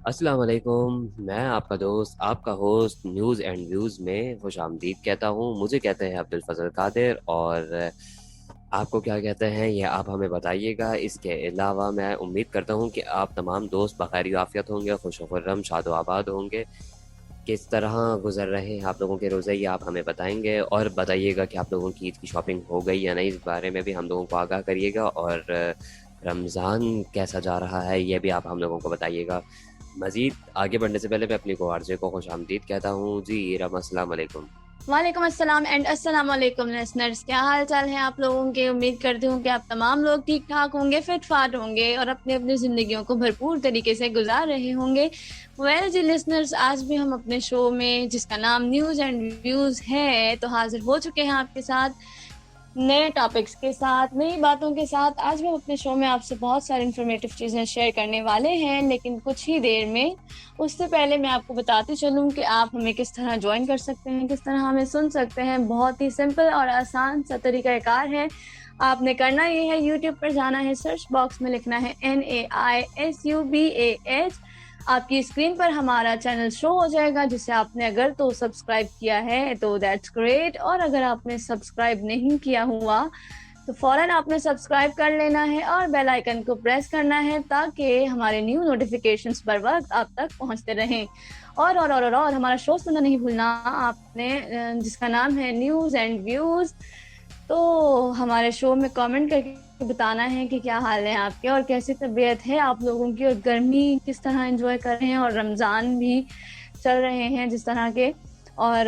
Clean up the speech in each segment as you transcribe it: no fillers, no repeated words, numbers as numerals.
अस्सलाम वालेकुम। मैं आपका दोस्त, आपका होस्ट न्यूज़ एंड व्यूज़ में खुशामदीद कहता हूँ। मुझे कहते हैं अब्दुल फजल कादिर, और आपको क्या कहते हैं ये आप हमें बताइएगा। इसके अलावा मैं उम्मीद करता हूँ कि आप तमाम दोस्त बखैर आफियत होंगे, खुश खुर्रम शादो आबाद होंगे। किस तरह गुजर रहे हैं आप लोगों के रोज़े, ये आप हमें बताएंगे, और बताइएगा कि आप लोगों की ईद की शॉपिंग हो गई या नहीं। इस बारे में भी हम लोगों को आगाह करिएगा, और रमज़ान कैसा जा रहा है ये भी आप हम लोगों को बताइएगा। मज़ीद आगे बढ़ने से पहले मैं अपनी को आरजे को खुशामदीद कहता हूँ। जी रम, अस्सलाम वालेकुम। वालेकुम अस्सलाम एंड अस्सलाम वालेकुम लिसनर्स। क्या हाल चाल है आप लोगों के? उम्मीद करती हूँ कि आप तमाम लोग ठीक ठाक होंगे, फिट फाट होंगे और अपनी अपनी जिंदगियों को भरपूर तरीके से गुजार रहे होंगे। वेल जी लिसनर्स, आज भी हम अपने शो में जिसका नाम न्यूज़ एंड व्यूज़ है तो हाजिर हो चुके हैं आपके साथ नए टॉपिक्स के साथ, नई बातों के साथ। आज भी हम अपने शो में आपसे बहुत सारी इंफॉर्मेटिव चीज़ें शेयर करने वाले हैं, लेकिन कुछ ही देर में। उससे पहले मैं आपको बताती चलूं कि आप हमें किस तरह ज्वाइन कर सकते हैं, किस तरह हमें सुन सकते हैं। बहुत ही सिंपल और आसान सा तरीकाकार है। आपने करना ये है, यूट्यूब पर जाना है, सर्च बॉक्स में लिखना है NAISUBAH। आपकी स्क्रीन पर हमारा चैनल शो हो जाएगा, जिसे आपने अगर तो सब्सक्राइब किया है तो दैट्स ग्रेट, और अगर आपने सब्सक्राइब नहीं किया हुआ तो फौरन आपने सब्सक्राइब कर लेना है और बेल आइकन को प्रेस करना है, ताकि हमारे न्यू नोटिफिकेशंस पर वक्त आप तक पहुंचते रहें। और हमारा शो सुनना नहीं भूलना आपने, जिसका नाम है न्यूज़ एंड व्यूज़। तो हमारे शो में कमेंट करके बताना है कि क्या हाल है आपके और कैसी तबीयत है आप लोगों की, और गर्मी किस तरह एंजॉय कर रहे हैं, और रमज़ान भी चल रहे हैं जिस तरह के। और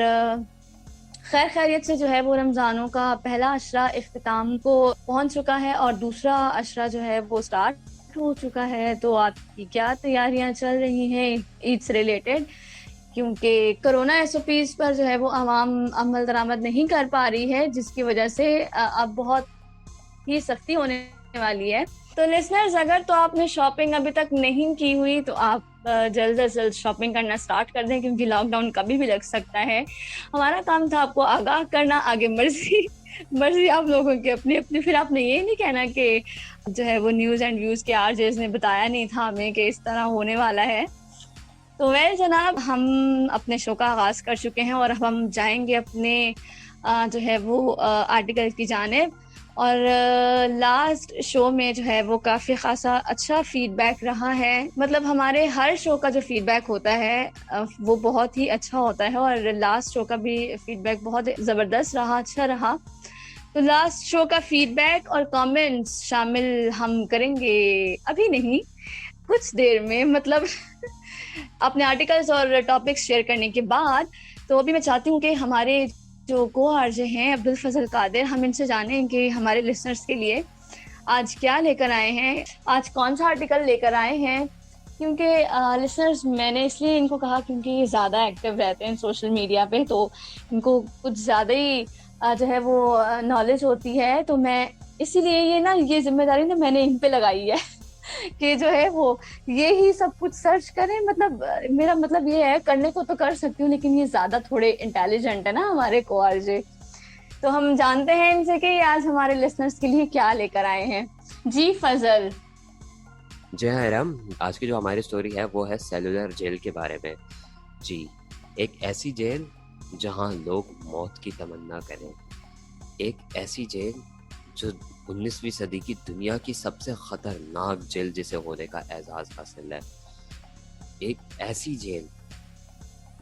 खैर खैरियत से जो है वो रमज़ानों का पहला अशरा इख्तिताम को पहुंच चुका है और दूसरा अशरा जो है वो स्टार्ट हो चुका है। तो आपकी क्या तैयारियां चल रही हैं ईद से रिलेटेड? क्योंकि कोरोना एसओपीज पर जो है वो आवाम अमल दरामद नहीं कर पा रही है, जिसकी वजह से अब बहुत ही सख्ती होने वाली है। तो लिसनर्स, अगर तो आपने शॉपिंग अभी तक नहीं की हुई तो आप जल्द से जल्द शॉपिंग करना स्टार्ट कर दें, क्योंकि लॉकडाउन कभी भी लग सकता है। हमारा काम था आपको आगाह करना, आगे मर्जी मर्जी आप लोगों की अपनी अपनी। फिर आपने ये नहीं कहना कि जो है वो न्यूज़ एंड व्यूज़ के आरजेस ने बताया नहीं था हमें कि इस तरह होने वाला है। तो वह जनाब, हम अपने शो का आगाज कर चुके हैं और अब हम जाएंगे अपने जो है वो आर्टिकल की जानिब। और लास्ट शो में जो है वो काफ़ी खासा अच्छा फीडबैक रहा है। मतलब हमारे हर शो का जो फीडबैक होता है वो बहुत ही अच्छा होता है, और लास्ट शो का भी फीडबैक बहुत ज़बरदस्त रहा, अच्छा रहा। तो लास्ट शो का फीडबैक और कमेंट्स शामिल हम करेंगे अभी नहीं, कुछ देर में, मतलब अपने आर्टिकल्स और टॉपिक्स शेयर करने के बाद। तो अभी मैं चाहती हूँ कि हमारे जो को आरजे हैं अब्दुल फजल कादिर, हम इनसे जानें कि हमारे लिसनर्स के लिए आज क्या लेकर आए हैं, आज कौन सा आर्टिकल लेकर आए हैं। क्योंकि लिसनर्स, मैंने इसलिए इनको कहा क्योंकि ये ज़्यादा एक्टिव रहते हैं सोशल मीडिया पे, तो इनको कुछ ज़्यादा ही जो है वो नॉलेज होती है। तो मैं इसीलिए ये जिम्मेदारी ना मैंने इन पे लगाई है कि जो है वो ये ही सब कुछ सर्च करें। मतलब मेरा मतलब ये है, करने को तो कर सकती हूँ, लेकिन ये ज्यादा थोड़े इंटेलिजेंट है ना हमारे को आरजे। तो हम जानते हैं इनसे कि ये आज हमारे लिसनर्स के लिए क्या लेकर आए हैं। जी फजल। जय हाँ राम। आज की जो हमारी स्टोरी है वो है सेलुलर जेल के बारे में। जी, एक ऐसी जेल जहाँ लोग मौत की तमन्ना करें। एक ऐसी जेल जो 19वीं सदी की दुनिया की सबसे खतरनाक जेल जिसे होने का एजाज हासिल है। एक ऐसी जेल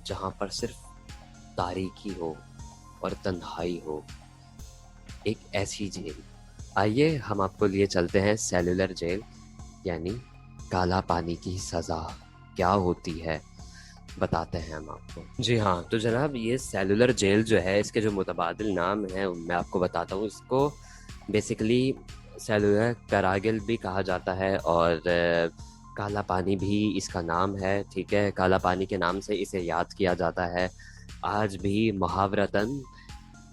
जहाँ पर सिर्फ तारीकी हो और तन्हाई हो। एक ऐसी जेल। आइए हम आपको लिए चलते हैं सेलुलर जेल, यानी काला पानी की सज़ा क्या होती है, बताते हैं हम आपको। जी हाँ, तो जनाब ये सेलुलर जेल जो है, इसके जो मुतबादिल नाम हैं मैं आपको बताता हूँ। इसको बेसिकली सेलुलर करागिल भी कहा जाता है, और काला पानी भी इसका नाम है। ठीक है, काला पानी के नाम से इसे याद किया जाता है। आज भी मुहावरतन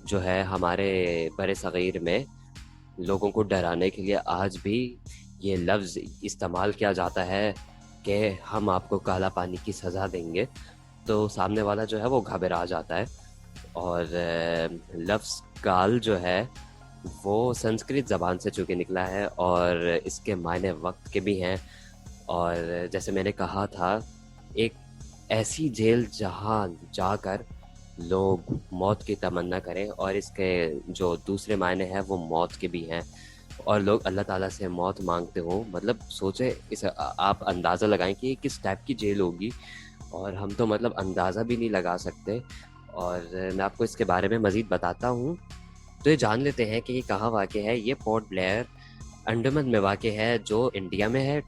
जो है हमारे बरे सग़ीर में लोगों को डराने के लिए आज भी ये लफ्ज़ इस्तेमाल किया जाता है कि हम आपको काला पानी की सज़ा देंगे। तो सामने वाला जो है वो घबरा जाता है। और लफ्ज़ काल जो है वो संस्कृत ज़बान से चूँकि निकला है, और इसके मायने वक्त के भी हैं। और जैसे मैंने कहा था एक ऐसी जेल जहां जाकर लोग मौत की तमन्ना करें, और इसके जो दूसरे मायने हैं वो मौत के भी हैं, और लोग अल्लाह ताला से मौत मांगते हो। मतलब सोचे इस आप अंदाज़ा लगाएं कि ये किस टाइप की जेल होगी, और हम तो मतलब अंदाज़ा भी नहीं लगा सकते। और मैं आपको इसके बारे में मज़ीद बताता हूँ। तो ये जान लेते हैं कि ये कहाँ वाक़ है। ये पोर्ट ब्लेयर अंडमान में वाक़ है, जो इंडिया में है।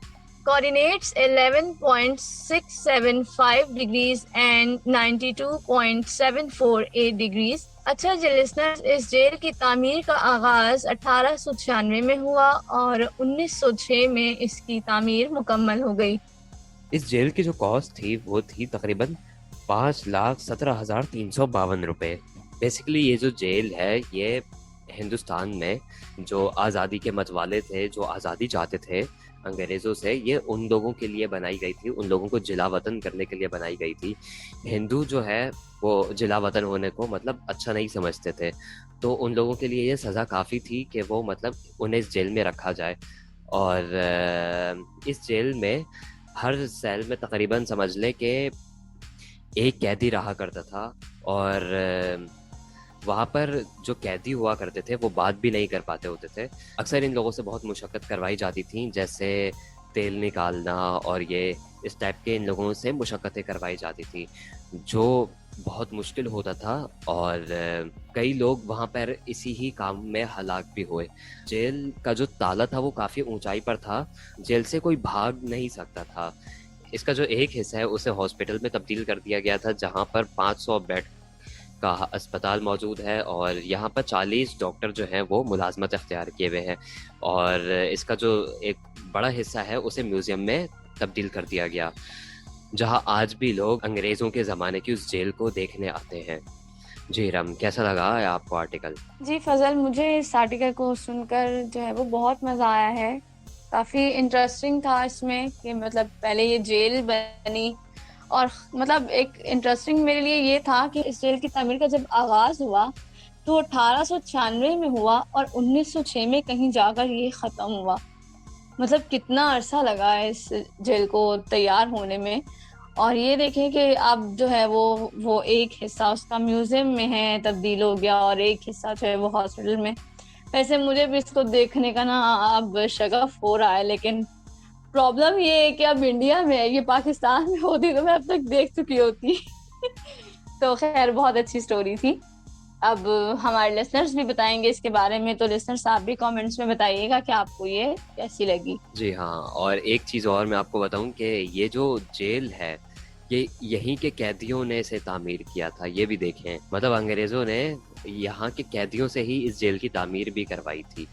Coordinates 11.675 degrees and 92.748 degrees। अच्छा जी लिसनर्स, इस जेल की तामीर का आगाज 1896 में हुआ और 1906 में इसकी तामीर मुकम्मल हो गई। इस जेल की जो कॉस्ट थी वो थी तकरीबन 5,17,352 रुपये। बेसिकली ये जो जेल है ये हिंदुस्तान में जो आज़ादी के मतवाले थे, जो आज़ादी चाहते थे अंग्रेज़ों से, ये उन लोगों के लिए बनाई गई थी, उन लोगों को जिला वतन करने के लिए बनाई गई थी। हिंदू जो है वो जिला वतन होने को मतलब अच्छा नहीं समझते थे, तो उन लोगों के लिए ये सज़ा काफ़ी थी कि वो मतलब उन्हें इस जेल में रखा जाए। और इस जेल में हर सेल में तकरीबन समझ लें कि एक कैदी रहा करता था, और वहाँ पर जो कैदी हुआ करते थे वो बात भी नहीं कर पाते होते थे। अक्सर इन लोगों से बहुत मुशक्क़त करवाई जाती थी, जैसे तेल निकालना, और ये इस टाइप के इन लोगों से मुशक्क़तें करवाई जाती थी, जो बहुत मुश्किल होता था। और कई लोग वहाँ पर इसी ही काम में हलाक भी हुए। जेल का जो ताला था वो काफ़ी ऊंचाई पर था, जेल से कोई भाग नहीं सकता था। इसका जो एक हिस्सा है उसे हॉस्पिटल में तब्दील कर दिया गया था, जहाँ पर 500 बेड का अस्पताल मौजूद है, और यहाँ पर 40 डॉक्टर जो हैं वो मुलाजमत अख्तियार किए हुए हैं। और इसका जो एक बड़ा हिस्सा है उसे म्यूज़ियम में तब्दील कर दिया गया, जहाँ आज भी लोग अंग्रेज़ों के ज़माने की उस जेल को देखने आते हैं। जी रम, कैसा लगा है आपको आर्टिकल? जी फजल, मुझे इस आर्टिकल को सुनकर जो है वो बहुत मज़ा आया है। काफ़ी इंटरेस्टिंग था इसमें कि मतलब पहले ये जेल बनी, और मतलब एक इंटरेस्टिंग मेरे लिए ये था कि इस जेल की तामीर का जब आगाज़ हुआ तो 1896 में हुआ और 1906 में कहीं जाकर ये ख़त्म हुआ। मतलब कितना अरसा लगा है इस जेल को तैयार होने में। और ये देखें कि अब जो है वो एक हिस्सा उसका म्यूजियम में है, तब्दील हो गया, और एक हिस्सा जो है वो हॉस्पिटल में। वैसे मुझे भी इसको देखने का ना अब शगफ हो रहा है, लेकिन प्रॉब्लम ये है कि अब इंडिया में है, ये पाकिस्तान में होती तो मैं अब तक देख चुकी होती। तो खैर, बहुत अच्छी स्टोरी थी। अब हमारे लिसनर्स भी बताएंगे इसके बारे में, तो लिसनर्स आप भी कमेंट्स में बताइएगा कि आपको ये कैसी लगी। जी हाँ, और एक चीज़ और मैं आपको बताऊं कि ये जो जेल है ये यहीं के कैदियों ने इसे तामीर किया था। ये भी देखें, मतलब अंग्रेज़ों ने यहाँ के कैदियों से ही इस जेल की तामीर भी करवाई थी।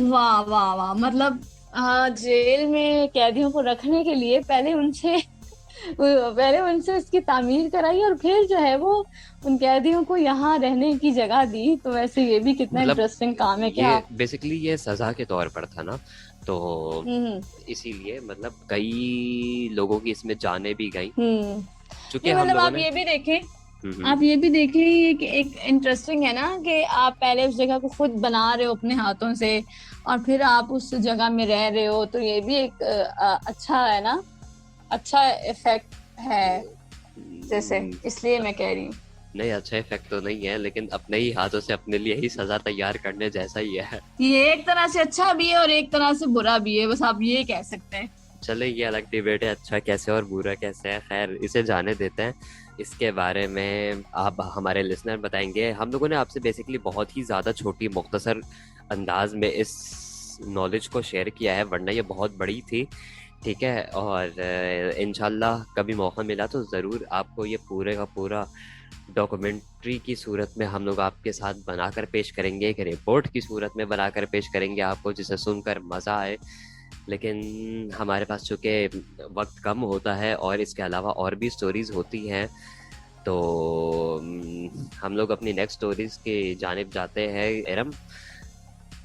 वाह वाह वाह, मतलब जेल में कैदियों को रखने के लिए पहले उनसे इसकी तामीर कराई, और फिर जो है वो उन कैदियों को यहाँ रहने की जगह दी। तो वैसे ये भी कितना मतलब इंटरेस्टिंग काम है क्या ये आप। बेसिकली ये सज़ा के तौर पर था ना, तो हम्म इसीलिए मतलब कई लोगों की इसमें जानें भी गई, हम्म चूंकि नहीं, हम मतलब लोगों आप ने। ये भी देखें, हम्म। आप ये भी देखें, ये कि एक इंटरेस्टिंग है ना कि आप पहले उस जगह को खुद बना रहे हो अपने हाथों से, और फिर आप उस जगह में रह रहे हो, तो ये भी एक अच्छा है ना, अच्छा इफेक्ट है जैसे, हम्म, इसलिए मैं कह रही हूँ। नहीं, अच्छा इफेक्ट तो नहीं है, लेकिन अपने ही हाथों से अपने लिए ही सज़ा तैयार करने जैसा ही है। ये एक तरह से अच्छा भी है और एक तरह से बुरा भी है, बस आप ये कह सकते हैं। चले, ये अलग डिबेट है, अच्छा कैसे और बुरा कैसे है। खैर, इसे जाने देते हैं। इसके बारे में आप हमारे लिसनर बताएंगे। हम लोगों ने आपसे बेसिकली बहुत ही ज़्यादा छोटी मुख्तसर अंदाज में इस नॉलेज को शेयर किया है, वरना ये बहुत बड़ी थी। ठीक है, और इंशाल्लाह कभी मौका मिला तो ज़रूर आपको ये पूरे का पूरा डॉक्यूमेंट्री की सूरत में हम लोग आपके साथ बनाकर पेश करेंगे, एक रिपोर्ट की सूरत में बनाकर पेश करेंगे आपको, जिसे सुनकर मज़ा आए। लेकिन हमारे पास चूँकि वक्त कम होता है और इसके अलावा और भी स्टोरीज़ होती हैं, तो हम लोग अपनी नेक्स्ट स्टोरीज़ की जानिब जाते हैं। एरम,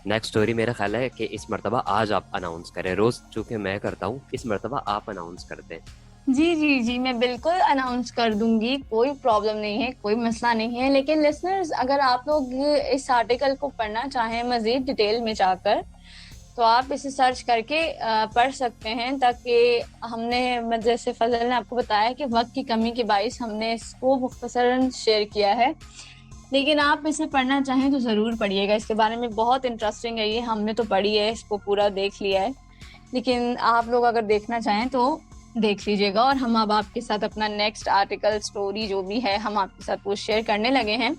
नेक्स्ट स्टोरी मेरा ख्याल है कि इस मर्तबा आज आप अनाउंस करें। रोज़ चूँकि मैं करता हूँ, इस मर्तबा आप अनाउंस कर दें। जी जी जी, मैं बिल्कुल अनाउंस कर दूंगी, कोई प्रॉब्लम नहीं है, कोई मसला नहीं है। लेकिन लिसनर्स, अगर आप लोग इस आर्टिकल को पढ़ना चाहें मजीद डिटेल में जाकर, तो आप इसे सर्च करके पढ़ सकते हैं, ताकि हमने जैसे फजल ने आपको बताया कि वक्त की कमी के बाइस हमने इसको मुख्तसरन शेयर किया है, लेकिन आप इसे पढ़ना चाहें तो ज़रूर पढ़िएगा। इसके बारे में बहुत इंटरेस्टिंग है ये, हमने तो पढ़ी है, इसको पूरा देख लिया है, लेकिन आप लोग अगर देखना चाहें तो देख लीजिएगा। और हम अब आपके साथ अपना नेक्स्ट आर्टिकल स्टोरी जो भी है हम आपके साथ वो शेयर करने लगे हैं,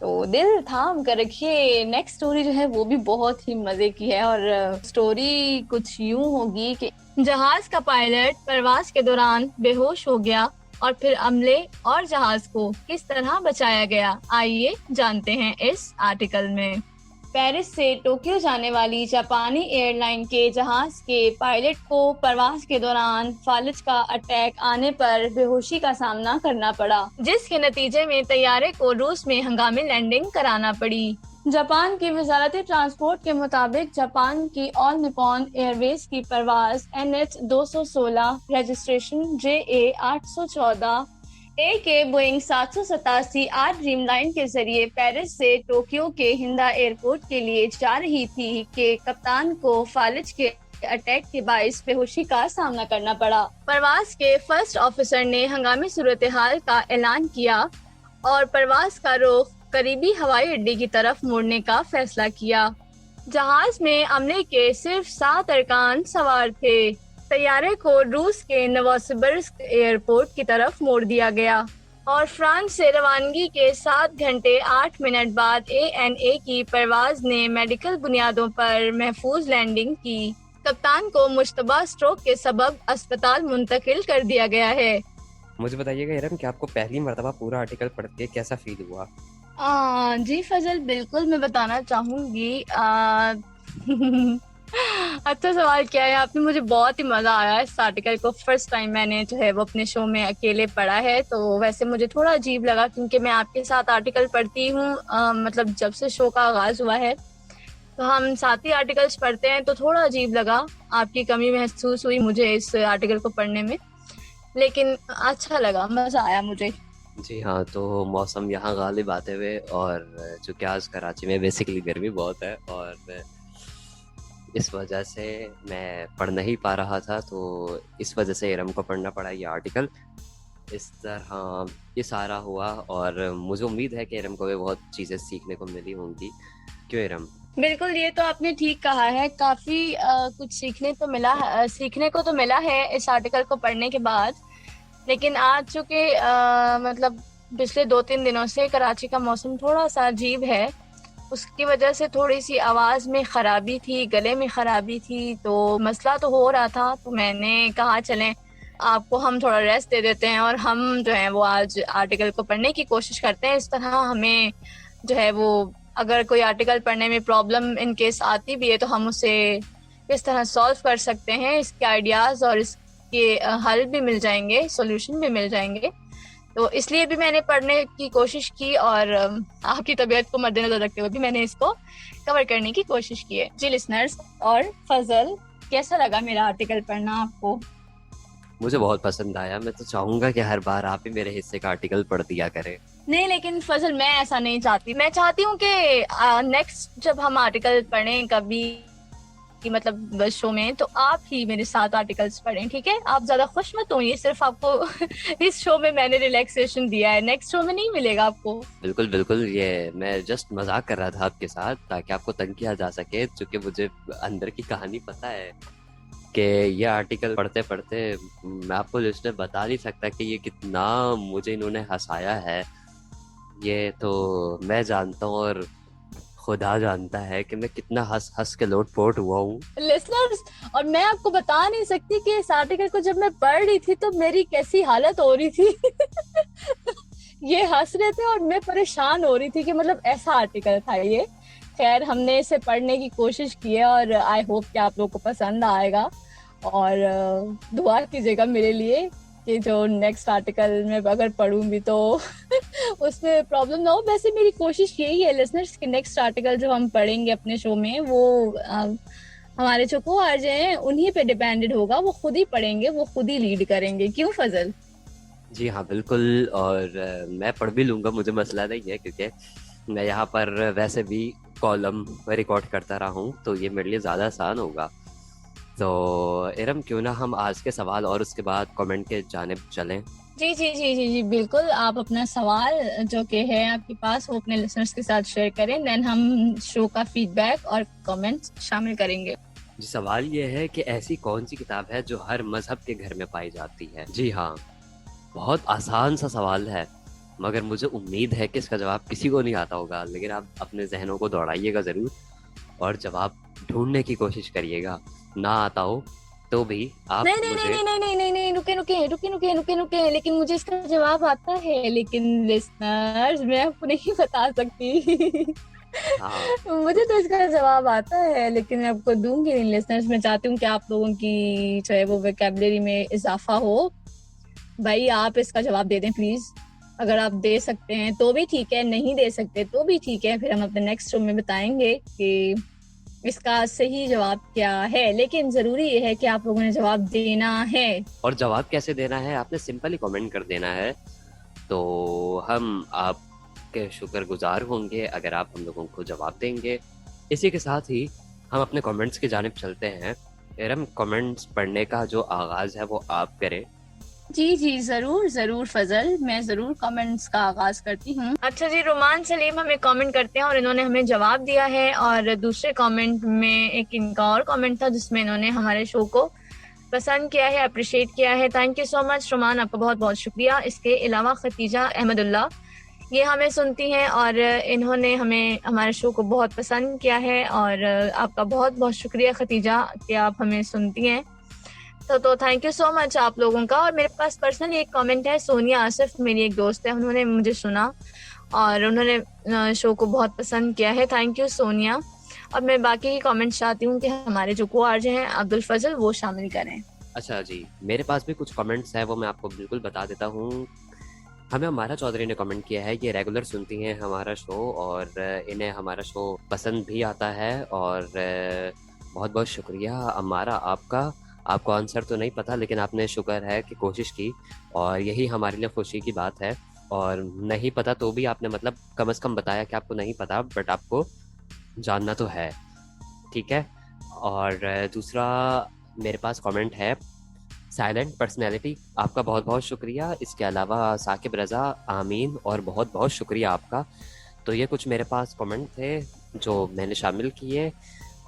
तो दिल थाम कर रखिए। नेक्स्ट स्टोरी जो है वो भी बहुत ही मजे की है, और स्टोरी कुछ यूं होगी कि जहाज का पायलट प्रवास के दौरान बेहोश हो गया और फिर अमले और जहाज को किस तरह बचाया गया, आइए जानते हैं इस आर्टिकल में। पेरिस से टोक्यो जाने वाली जापानी एयरलाइन के जहाज के पायलट को प्रवास के दौरान फालिज का अटैक आने पर बेहोशी का सामना करना पड़ा, जिसके नतीजे में तैयारे को रूस में हंगामी लैंडिंग कराना पड़ी। जापान की वजारत ट्रांसपोर्ट के मुताबिक जापान की ऑल निपॉन एयरवेज की परवाज NH-216 रजिस्ट्रेशन JA 814 के बोइंग 787 8 ड्रीमलाइन के जरिए पेरिस से टोक्यो के हिंदा एयरपोर्ट के लिए जा रही थी कि कप्तान को फालिज के अटैक के बाइस बेहोशी का सामना करना पड़ा। परवाज के फर्स्ट ऑफिसर ने हंगामी सूरत हाल का ऐलान किया और परवाज का रुख करीबी हवाई अड्डे की तरफ मोड़ने का फैसला किया। जहाज में अमले के सिर्फ 7 अरकान सवार थे। तैयारे को रूस के नोवोसिबिर्स्क एयरपोर्ट की तरफ मोड़ दिया गया और फ्रांस से रवानगी के 7 घंटे 8 मिनट बाद ANA की परवाज ने मेडिकल बुनियादों पर महफूज लैंडिंग की। कप्तान को मुश्तबा स्ट्रोक के सबब अस्पताल मुंतकिल कर दिया गया है। मुझे बताइएगा इरम कि आपको पहली मर्तबा पूरा आर्टिकल पढ़ के कैसा फील हुआ? जी फजल, बिल्कुल मैं बताना चाहूंगी। अच्छा सवाल किया है आपने, मुझे बहुत ही मजा आया इस आर्टिकल को। फर्स्ट टाइम मैंने जो है वो अपने शो में अकेले पढ़ा है, तो वैसे मुझे थोड़ा अजीब लगा क्योंकि मैं आपके साथ आर्टिकल पढ़ती हूँ, मतलब जब से शो का आगाज हुआ है तो हम साथ ही आर्टिकल्स पढ़ते हैं, तो थोड़ा अजीब लगा, आपकी कमी महसूस हुई मुझे इस आर्टिकल को पढ़ने में, लेकिन अच्छा लगा, मजा आया मुझे। जी हाँ, तो मौसम यहाँ गालिब आते हुए, और चूँकि आज कराची में बेसिकली गर्मी बहुत है और इस वजह से मैं पढ़ नहीं पा रहा था, तो इस वजह से इरम को पढ़ना पड़ा ये आर्टिकल। इस तरह ये सारा हुआ और मुझे उम्मीद है कि इरम को भी बहुत चीज़ें सीखने को मिली होंगी। क्यों इरम? बिल्कुल, ये तो आपने ठीक कहा है, काफी कुछ सीखने को तो मिला है इस आर्टिकल को पढ़ने के बाद। लेकिन आज चूंकि मतलब पिछले 2-3 दिनों से कराची का मौसम थोड़ा सा अजीब है, उसकी वजह से थोड़ी सी आवाज़ में ख़राबी थी, गले में ख़राबी थी, तो मसला तो हो रहा था, तो मैंने कहा चलें आपको हम थोड़ा रेस्ट दे देते हैं और हम जो है वो आज आर्टिकल को पढ़ने की कोशिश करते हैं। इस तरह हमें जो है वो अगर कोई आर्टिकल पढ़ने में प्रॉब्लम इन केस आती भी है तो हम उसे किस तरह सॉल्व कर सकते हैं, इसके आइडियाज़ और इसके हल भी मिल जाएंगे, सॉल्यूशन भी मिल जाएंगे। तो इसलिए भी मैंने पढ़ने की कोशिश की और आपकी तबीयत को मद्देनजर रखते हुए भी मैंने इसको कवर करने की कोशिश की है। जी लिसनर्स और फजल, कैसा लगा मेरा आर्टिकल पढ़ना आपको? मुझे बहुत पसंद आया। मैं तो चाहूंगा कि हर बार आप ही मेरे हिस्से का आर्टिकल पढ़ दिया करें। नहीं, लेकिन फजल मैं ऐसा नहीं चाहती। मैं चाहती हूँ कि नेक्स्ट जब हम आर्टिकल पढ़ें कभी कि मतलब शो में, तो आप ही मेरे साथ आर्टिकल्स पढ़ें, ठीक है? आप ज्यादा खुश मत होइए, सिर्फ आपको इस शो में मैंने रिलैक्सेशन दिया है, नेक्स्ट शो में नहीं मिलेगा आपको। बिल्कुल बिल्कुल, ये मैं जस्ट मजाक कर रहा था आपके साथ ताकि आपको तंग किया जा सके, क्योंकि मुझे अंदर की कहानी पता है कि ये आर्टिकल पढ़ते पढ़ते मैं आपको लिस्टर बता नहीं सकता कि ये कितना मुझे इन्होंने हंसाया है। ये तो मैं जानता हूँ और खुदा जानता है कि मैं कितना हंस हंस के लोटपोट हुआ हूँ लिसनर्स। और मैं आपको बता नहीं सकती कि इस आर्टिकल को जब मैं पढ़ रही थी तो मेरी कैसी हालत हो रही थी। ये हंस रहे थे और मैं परेशान हो रही थी कि मतलब ऐसा आर्टिकल था ये। खैर, हमने इसे पढ़ने की कोशिश की है और आई होप कि आप लोगों को पसंद आएगा, और दुआ कीजिएगा मेरे लिए कि जो नेक्स्ट आर्टिकल में अगर पढ़ूं भी तो उसमें प्रॉब्लम ना हो। वैसे मेरी कोशिश यही है लिसनर्स कि नेक्स्ट आर्टिकल जो हम पढ़ेंगे अपने शो में वो हमारे जो को आरजे हैं उन्हीं पे डिपेंडेड होगा, वो खुद ही पढ़ेंगे, वो खुद ही लीड करेंगे। क्यों फजल? जी हाँ बिल्कुल, और मैं पढ़ भी लूंगा, मुझे मसला नहीं है, क्योंकि मैं यहाँ पर वैसे भी कॉलम रिकॉर्ड करता रहा हूँ, तो ये मेरे लिए ज़्यादा आसान होगा। तो इरम, क्यों ना हम आज के सवाल और उसके बाद कमेंट के जानिब चलें। जी जी जी जी जी बिल्कुल, आप अपना सवाल जो कि है आपके पास वो अपने लिसनर्स के साथ शेयर करें, देन हम शो का फीडबैक और कमेंट्स शामिल करेंगे। जी, सवाल ये है कि ऐसी कौन सी किताब है जो हर मजहब के घर में पाई जाती है। जी हाँ, बहुत आसान सा सवाल है, मगर मुझे उम्मीद है कि इसका जवाब किसी को नहीं आता होगा, लेकिन आप अपने जहनों को दौड़ाइएगा ज़रूर और जवाब ढूंढने की कोशिश करिएगा। ना आता हो तो भी आप नहीं नहीं मुझे नहीं नहीं नहीं नहीं नहीं, रुके रुके रुके रुके रुके रुके, लेकिन मुझे इसका जवाब आता है, लेकिन लिसनर्स मैं आपको नहीं बता सकती। हाँ मुझे तो इसका जवाब आता है, लेकिन मैं आपको दूंगी नहीं। लिसनर्स, मैं चाहती हूँ कि आप लोगों की जो है वो वोकैबुलरी में इजाफा हो। भाई आप इसका जवाब दे दें प्लीज। अगर आप दे सकते हैं तो भी ठीक है, नहीं दे सकते तो भी ठीक है, फिर हम अपने नेक्स्ट शो में बताएंगे कि इसका सही जवाब क्या है। लेकिन जरूरी ये है कि आप लोगों ने जवाब देना है। और जवाब कैसे देना है, आपने सिंपली कमेंट कर देना है। तो हम आपके शुक्रगुजार होंगे अगर आप हम लोगों को जवाब देंगे। इसी के साथ ही हम अपने कमेंट्स की जानिब चलते हैं। इरम, कमेंट्स पढ़ने का जो आगाज़ है वो आप करें। जी जी जरूर जरूर फजल, मैं जरूर कमेंट्स का आगाज करती हूँ। अच्छा जी, रोमान सलीम हमें कमेंट करते हैं और इन्होंने हमें जवाब दिया है। और दूसरे कमेंट में एक इनका और कमेंट था जिसमें इन्होंने हमारे शो को पसंद किया है, अप्रिशिएट किया है। Thank you so much Roman, आपका बहुत बहुत शुक्रिया। इसके अलावा खतीजा अहमदुल्ला, ये हमें सुनती हैं और इन्होंने हमें हमारे शो को बहुत पसंद किया है। और आपका बहुत बहुत शुक्रिया खतीजा कि आप हमें सुनती हैं। तो थैंक यू सो मच आप लोगों का। और मेरे पास पर्सनली एक कमेंट है, सोनिया आसिफ मेरी एक दोस्त है, उन्होंने मुझे सुना और उन्होंने शो को बहुत पसंद किया है। Thank you Sonia. अब मैं बाकी की कमेंट्स चाहती हूँ कि हमारे जो को आरजे हैं अब्दुल फजल वो शामिल करें। अच्छा जी, मेरे पास भी कुछ कमेंट्स हैं, वो मैं आपको बिल्कुल बता देता हूँ। हमें हमारा चौधरी ने कमेंट किया है कि रेगुलर सुनती हैं हमारा शो और इन्हें हमारा शो पसंद भी आता है। और बहुत बहुत शुक्रिया हमारा आपका। आपको आंसर तो नहीं पता, लेकिन आपने शुक्र है कि कोशिश की, और यही हमारे लिए खुशी की बात है। और नहीं पता तो भी आपने मतलब कम से कम बताया कि आपको नहीं पता, बट आपको जानना तो है, ठीक है। और दूसरा मेरे पास कमेंट है साइलेंट पर्सनैलिटी, आपका बहुत बहुत शुक्रिया। इसके अलावा साकिब रज़ा, आमीन, और बहुत बहुत शुक्रिया आपका। तो ये कुछ मेरे पास कमेंट थे जो मैंने शामिल किए।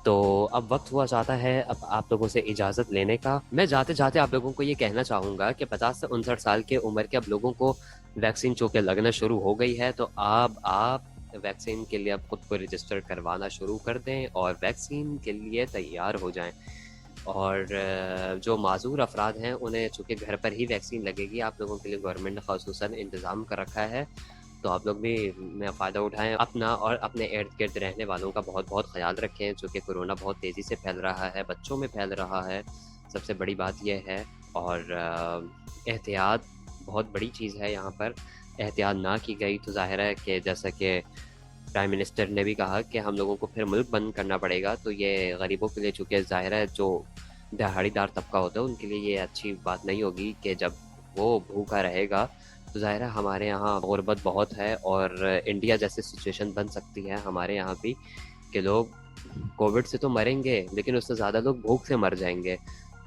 तो अब वक्त हुआ चाहता है अब आप लोगों से इजाज़त लेने का। मैं जाते जाते आप लोगों को ये कहना चाहूँगा कि 50 से 59 साल के उम्र के अब लोगों को वैक्सीन चूँकि लगना शुरू हो गई है, तो आप वैक्सीन के लिए अब खुद को रजिस्टर करवाना शुरू कर दें और वैक्सीन के लिए तैयार हो जाएं। और जो माजूर अफराद हैं उन्हें चूँकि घर पर ही वैक्सीन लगेगी, आप लोगों के लिए गवर्नमेंट ने ख़ुसूसन इंतज़ाम कर रखा है, तो आप लोग भी मैं फ़ायदा उठाएं। अपना और अपने इर्द गिर्द रहने वालों का बहुत बहुत ख्याल रखें, चूँकि कोरोना बहुत तेज़ी से फैल रहा है, बच्चों में फैल रहा है, सबसे बड़ी बात यह है। और एहतियात बहुत बड़ी चीज़ है। यहाँ पर एहतियात ना की गई तो ज़ाहिर है कि जैसा कि प्राइम मिनिस्टर ने भी कहा कि हम लोगों को फिर मुल्क बंद करना पड़ेगा, तो ये गरीबों के लिए चूँकि ज़ाहिर है जो दिहाड़ीदार तबका होता है उनके लिए ये अच्छी बात नहीं होगी कि जब वो भूखा रहेगा। तो ज़ाहिर है हमारे यहाँ गुर्बत बहुत है और इंडिया जैसी सिचुएशन बन सकती है हमारे यहाँ भी कि लोग कोविड से तो मरेंगे लेकिन उससे ज़्यादा लोग भूख से मर जाएंगे,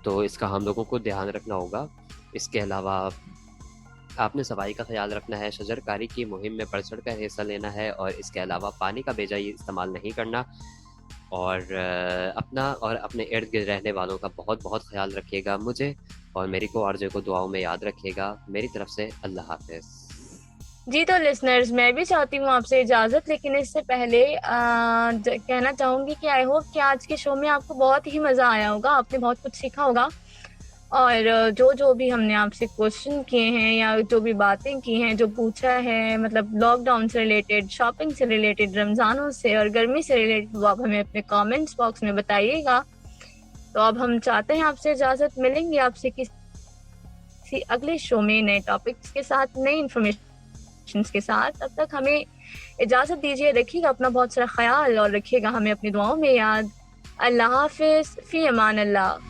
तो इसका हम लोगों को ध्यान रखना होगा। इसके अलावा आपने सफाई का ख्याल रखना है, शजरकारी की मुहिम में बढ़ चढ़ कर हिस्सा लेना है, और इसके अलावा पानी का बेजाई इस्तेमाल नहीं करना, और अपना और अपने इर्द गिर्द रहने वालों का बहुत बहुत ख्याल रखिएगा। मुझे और मेरी को आरजे को दुआओं में याद रखिएगा। मेरी तरफ से अल्लाह हाफिज़। जी तो लिसनर्स, मैं भी चाहती हूँ आपसे इजाजत, लेकिन इससे पहले कहना चाहूंगी कि आई होप कि आज के शो में आपको बहुत ही मजा आया होगा, आपने बहुत कुछ सीखा होगा। और जो जो भी हमने आपसे क्वेश्चन किए हैं या जो भी बातें की हैं, जो पूछा है, मतलब लॉकडाउन से रिलेटेड, शॉपिंग से रिलेटेड, रमजानों से और गर्मी से रिलेटेड, वो आप हमें अपने कमेंट्स बॉक्स में बताइएगा। तो अब हम चाहते हैं आपसे इजाजत, मिलेंगे आपसे किसी अगले शो में नए टॉपिक्स के साथ, नई इंफॉर्मेशन के साथ। तब तक हमें इजाजत दीजिए, रखिएगा अपना बहुत सारा ख्याल और रखिएगा हमें अपनी दुआओं में याद। अल्लाह हाफिज, फी अमान अल्लाह।